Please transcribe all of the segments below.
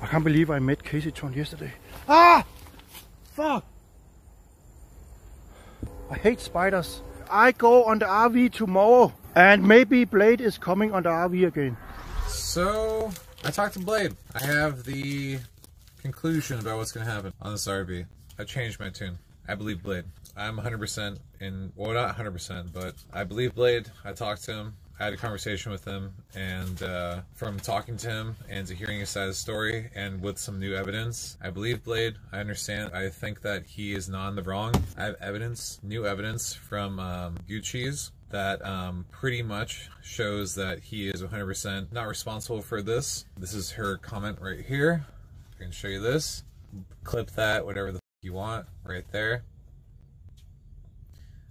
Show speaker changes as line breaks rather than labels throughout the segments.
I can't believe I met Casey Tron yesterday. Ah! Fuck! I hate spiders. I go on the RV tomorrow, and maybe Blade is coming on the RV again.
So, I talked to Blade. I have the conclusion about what's going to happen on this RV. I changed my tune. I believe Blade. I'm 100% in, well, not 100%, but I believe Blade. I talked to him. I had a conversation with him, and from talking to him and to hearing his side of the story and with some new evidence, I believe Blade. I understand. I think that he is not in the wrong. I have evidence, new evidence from Gucci's that pretty much shows that he is 100% not responsible for this. This is her comment right here. I can show you this. Clip that, whatever the f you want, right there.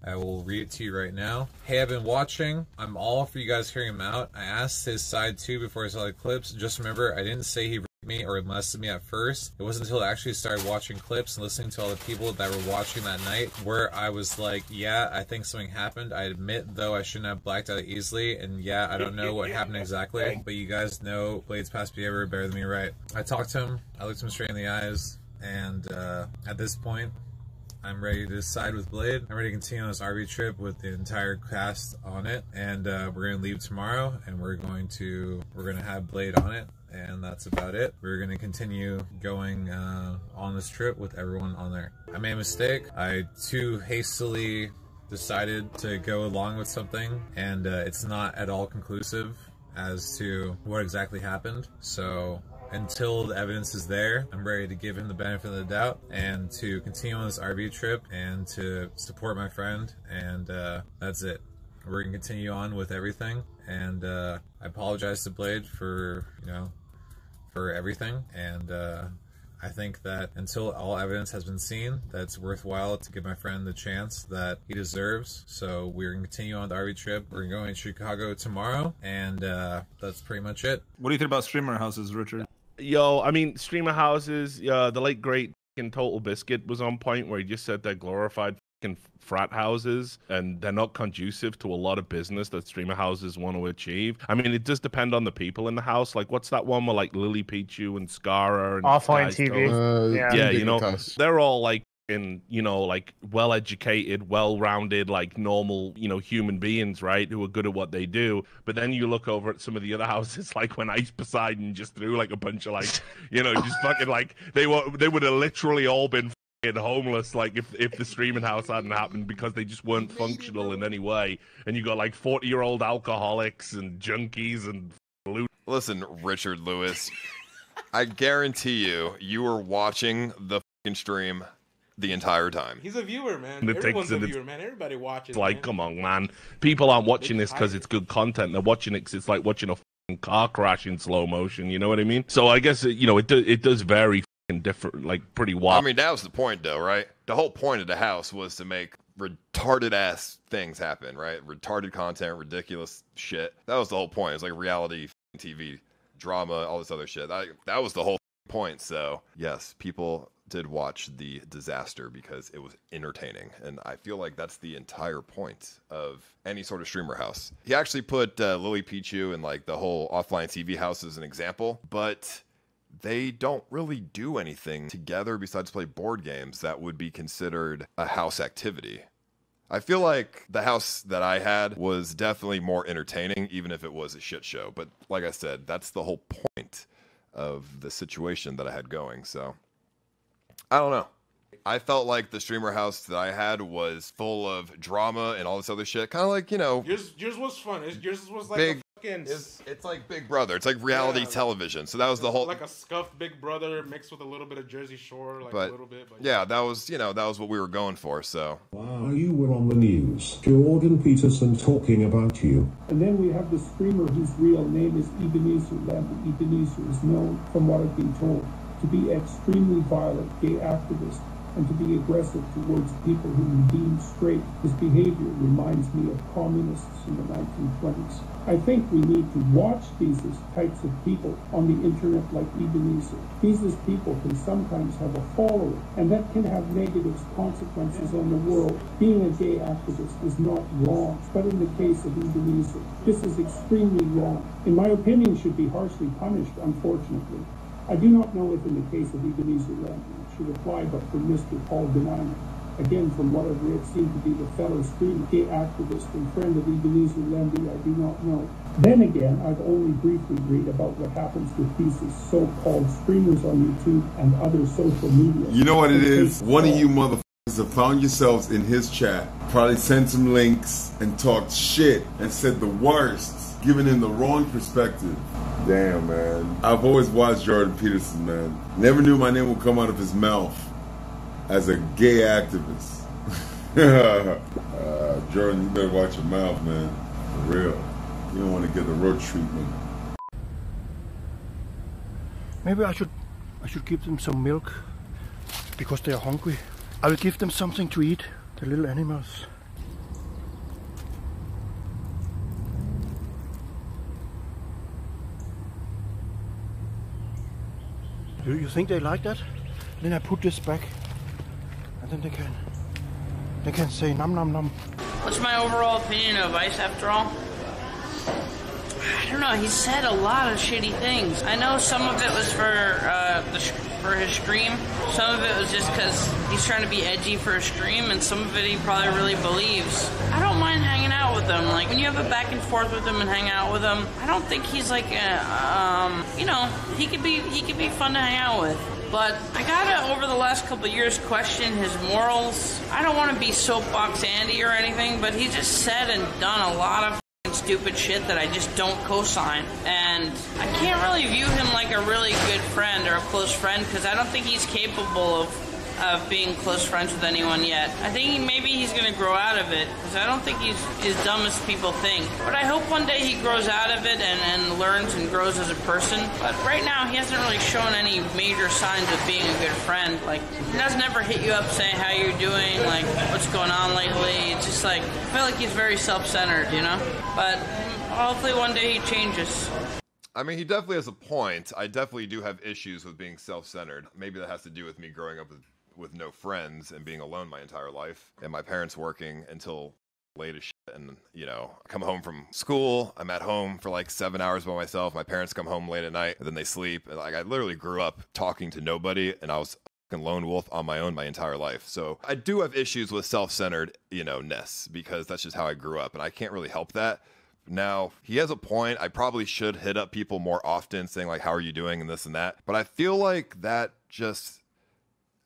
I will read it to you right now. Hey, I've been watching. I'm all for you guys hearing him out. I asked his side too before I saw the clips. Just remember, I didn't say he raped me or molested me at first. It wasn't until I actually started watching clips and listening to all the people that were watching that night where I was like, yeah, I think something happened. I admit, though, I shouldn't have blacked out easily. And yeah, I don't know what happened exactly. But you guys know Blade's past behavior better than me, right? I talked to him. I looked him straight in the eyes. And at this point, I'm ready to side with Blade. I'm ready to continue on this RV trip with the entire cast on it, and we're gonna leave tomorrow, and we're gonna have Blade on it, and that's about it. We're gonna continue going on this trip with everyone on there. I made a mistake. I too hastily decided to go along with something, and it's not at all conclusive as to what exactly happened. So until the evidence is there, I'm ready to give him the benefit of the doubt and to continue on this RV trip and to support my friend, and that's it. We're gonna continue on with everything, and I apologize to Blade for, you know, for everything, and I think that until all evidence has been seen, that's worthwhile to give my friend the chance that he deserves. So we're gonna continue on the RV trip. We're going to Chicago tomorrow, and that's pretty much it.
What do you think about streamer houses, Richard?
Yo, I mean, streamer houses, the late great Total Biscuit was on point where he just said they're glorified frat houses and they're not conducive to a lot of business that streamer houses want to achieve. I mean, it does depend on the people in the house. Like, what's that one where like Lily Pichu and Scara and
Offline TV?
Yeah, you know, they're all like, you know, like well-educated, well-rounded, like normal, you know, human beings, right, who are good at what they do. But then you look over at some of the other houses, like when Ice Poseidon just threw like a bunch of like, you know, just fucking like they would have literally all been homeless, like if the streaming house hadn't happened, because they just weren't functional in any way. And you got like 40-year-old alcoholics and junkies and loot.
Listen, Richard Lewis, I guarantee you were watching the fucking stream the entire time.
He's a viewer, man. Everyone's a viewer, man. Everybody watches.
Like,
man.
Come on, man. People aren't watching this because it's good content. They're watching it because it's like watching a fucking car crash in slow motion. You know what I mean? So I guess you know, it does vary fucking different, like pretty wild.
I mean, that was the point, though, right? The whole point of the house was to make retarded ass things happen, right? Retarded content, ridiculous shit. That was the whole point. It's like reality TV drama, all this other shit. That was the whole point. So yes, people did watch the disaster because it was entertaining, and I feel like that's the entire point of any sort of streamer house. He actually put Lily Pichu and like the whole offline TV house as an example, but they don't really do anything together besides play board games that would be considered a house activity. I feel like the house that I had was definitely more entertaining, even if it was a shit show. But like I said, that's the whole point of the situation that I had going. So I don't know. I felt like the streamer house that I had was full of drama and all this other shit. Kind of like, you know,
yours was fun. Yours was like
big,
a fucking.
It's like Big Brother. It's like reality television. So that was the whole.
Like a scuffed Big Brother mixed with a little bit of Jersey Shore, like a little bit. But
yeah, that was, you know, that was what we were going for. So.
Wow, you were on the news. Jordan Peterson talking about you.
And then we have the streamer whose real name is Ebenezer Lambert. Ebenezer is known, from what I've been told, to be extremely violent gay activist and to be aggressive towards people who he deemed straight. His behavior reminds me of communists in the 1920s. I think we need to watch these types of people on the internet like Ebenezer. These people can sometimes have a following, and that can have negative consequences on the world. Being a gay activist is not wrong, but in the case of Ebenezer, this is extremely wrong. In my opinion, should be harshly punished, unfortunately. I do not know if in the case of Ebenezer Lamb it should apply, but for Mr. Paul Denine, again, from what I've read, seemed to be the fellow streamer, gay activist, and friend of Ebenezer Lemby, I do not know. Then again, I've only briefly read about what happens with these so-called streamers on YouTube and other social media.
You know what it is? One of you motherfuckers have found yourselves in his chat, probably sent some links and talked shit and said the worst, giving him the wrong perspective. Damn, man. I've always watched Jordan Peterson, man. Never knew my name would come out of his mouth as a gay activist. Jordan, you better watch your mouth, man. For real. You don't want to get the road treatment.
Maybe I should give them some milk because they are hungry. I will give them something to eat, the little animals. Do you think they like that? Then I put this back, and then they can say nom nom nom.
What's my overall opinion of Ice after all? I don't know, he said a lot of shitty things. I know some of it was for his stream. Some of it was just because he's trying to be edgy for a stream, and some of it he probably really believes. I don't mind hanging out with him. Like, when you have a back and forth with him and hang out with him, I don't think he's like, you know, he could be fun to hang out with. But I gotta, over the last couple of years, question his morals. I don't want to be soapbox Andy or anything, but he just said and done a lot of stupid shit that I just don't co-sign, and I can't really view him like a really good friend or a close friend because I don't think he's capable of being close friends with anyone yet. I think maybe he's going to grow out of it because I don't think he's as dumb as people think. But I hope one day he grows out of it and learns and grows as a person. But right now he hasn't really shown any major signs of being a good friend. Like, he doesn't ever hit you up saying how you're doing, like what's going on lately. It's just like, I feel like he's very self-centered, you know? But hopefully one day he changes.
I mean, he definitely has a point. I definitely do have issues with being self-centered. Maybe that has to do with me growing up with no friends and being alone my entire life, and my parents working until late as shit. And, you know, I come home from school, I'm at home for like 7 hours by myself. My parents come home late at night, and then they sleep. And like, I literally grew up talking to nobody, and I was a fucking lone wolf on my own my entire life. So I do have issues with self-centered, you know, ness, because that's just how I grew up, and I can't really help that. Now, he has a point. I probably should hit up people more often saying like, how are you doing, and this and that. But I feel like that just,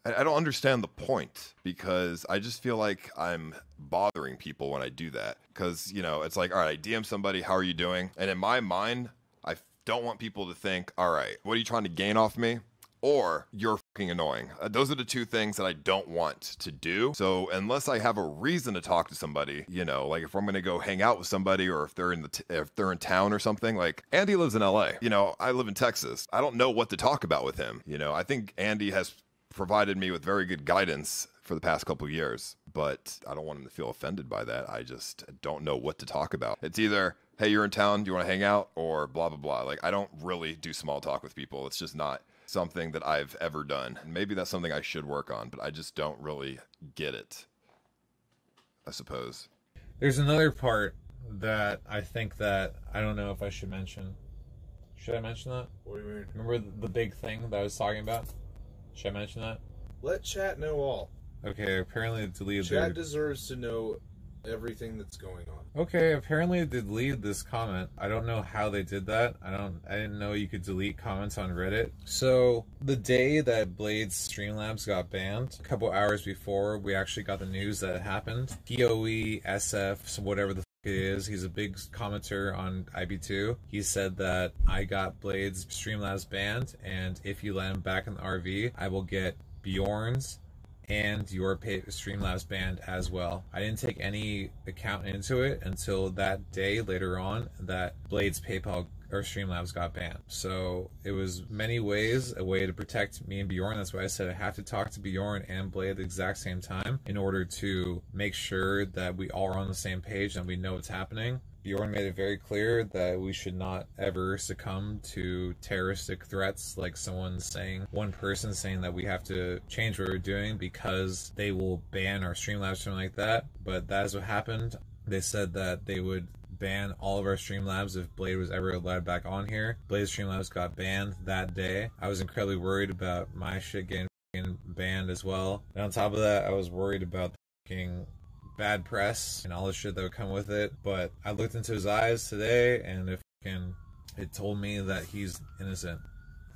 I don't understand the point, because I just feel like I'm bothering people when I do that. Because, you know, it's like, all right, I DM somebody, how are you doing? And in my mind, I don't want people to think, all right, what are you trying to gain off me? Or you're fucking annoying. Those are the two things that I don't want to do. So unless I have a reason to talk to somebody, you know, like if I'm gonna go hang out with somebody, or if they're in town or something. Like, Andy lives in LA. You know, I live in Texas. I don't know what to talk about with him. You know, I think Andy has provided me with very good guidance for the past couple of years, but I don't want him to feel offended by that. I just don't know what to talk about. It's either, hey, you're in town, do you want to hang out, or blah blah blah. Like, I don't really do small talk with people. It's just not something that I've ever done. And maybe that's something I should work on, but I just don't really get it, I suppose.
There's another part that I think that I don't know if I should mention. Should I mention that?
What do you mean?
Remember the big thing that I was talking about? Should I mention that?
Let chat know all.
Okay, apparently it deleted
Chat deserves to know everything that's going on.
Okay, apparently it deleted this comment. I don't know how they did that. I didn't know you could delete comments on Reddit. So the day that Blade's Streamlabs got banned, a couple hours before we actually got the news that it happened, POE, SF, so whatever the it is, he's a big commenter on IB2. He said that I got Blade's Streamlabs banned, and if you let him back in the RV, I will get Bjorn's and your Streamlabs banned as well. I didn't take any account into it until that day later on that Blade's PayPal or Streamlabs got banned. So it was many ways a way to protect me and Bjorn. That's why I said I have to talk to Bjorn and Blade at the exact same time in order to make sure that we all are on the same page and we know what's happening. Bjorn made it very clear that we should not ever succumb to terroristic threats, like one person saying that we have to change what we're doing because they will ban our Streamlabs or something like that. But that is what happened. They said that they would ban all of our Streamlabs if Blade was ever allowed back on here. Blade's Streamlabs got banned that day. I was incredibly worried about my shit getting banned as well. And on top of that, I was worried about the bad press and all the shit that would come with it. But I looked into his eyes today, and it told me that he's innocent.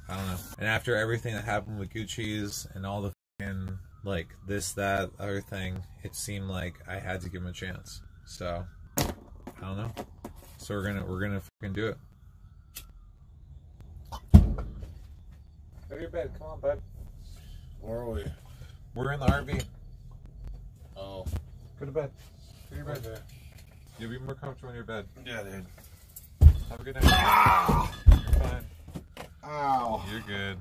I don't know. And after everything that happened with Gucci's and all the like this, that, other thing, it seemed like I had to give him a chance. So I don't know. So we're gonna fucking do it. Go to your bed. Come on, bud.
Where are we?
We're in the RV.
Oh.
Go to bed. Go to your bed.
Okay.
You'll be more comfortable in your bed.
Yeah, dude.
Have a good night. You're fine.
Ow.
You're good.